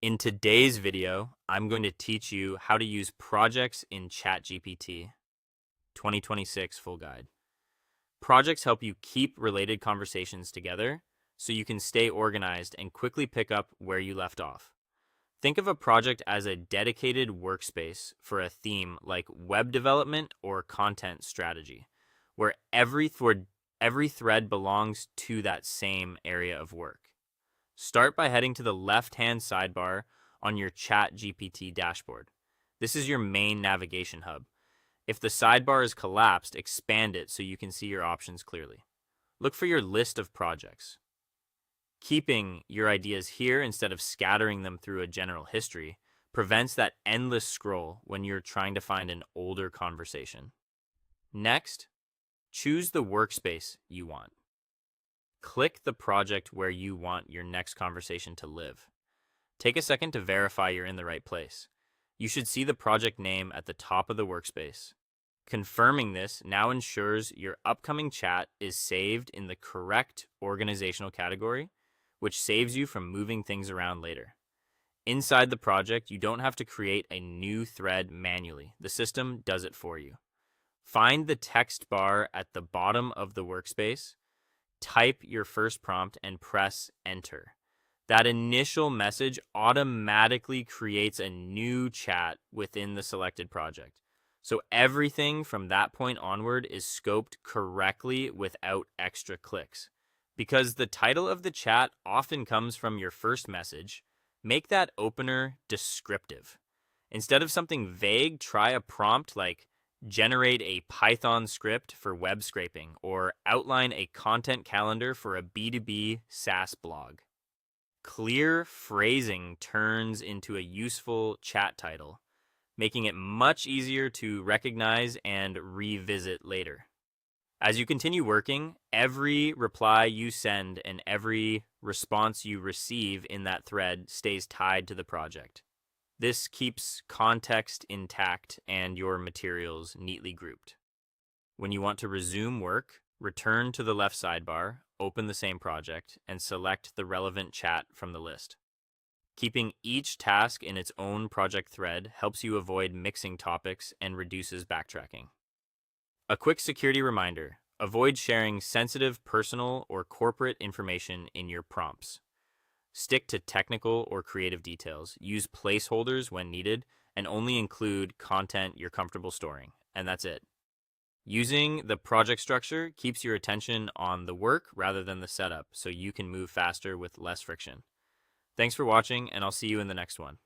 In today's video, I'm going to teach you how to use projects in ChatGPT 2026 full guide. Projects help you keep related conversations together so you can stay organized and quickly pick up where you left off. Think of a project as a dedicated workspace for a theme like web development or content strategy, where every thread belongs to that same area of work. Start by heading to the left-hand sidebar on your ChatGPT dashboard. This is your main navigation hub. If the sidebar is collapsed, expand it so you can see your options clearly. Look for your list of projects. Keeping your ideas here instead of scattering them through a general history prevents that endless scroll when you're trying to find an older conversation. Next, choose the workspace you want. Click the project where you want your next conversation to live. Take a second to verify you're in the right place. You should see the project name at the top of the workspace. Confirming this now ensures your upcoming chat is saved in the correct organizational category, which saves you from moving things around later. Inside the project, you don't have to create a new thread manually. The system does it for you. Find the text bar at the bottom of the workspace. Type your first prompt and press enter. That initial message automatically creates a new chat within the selected project. So everything from that point onward is scoped correctly without extra clicks. Because the title of the chat often comes from your first message, make that opener descriptive. Instead of something vague, try a prompt like generate a Python script for web scraping, or outline a content calendar for a B2B SaaS blog. Clear phrasing turns into a useful chat title, making it much easier to recognize and revisit later. As you continue working, every reply you send and every response you receive in that thread stays tied to the project. This keeps context intact and your materials neatly grouped. When you want to resume work, return to the left sidebar, open the same project, and select the relevant chat from the list. Keeping each task in its own project thread helps you avoid mixing topics and reduces backtracking. A quick security reminder: avoid sharing sensitive personal or corporate information in your prompts. Stick to technical or creative details, use placeholders when needed, and only include content you're comfortable storing. And that's it. Using the project structure keeps your attention on the work rather than the setup, so you can move faster with less friction. Thanks for watching, and I'll see you in the next one.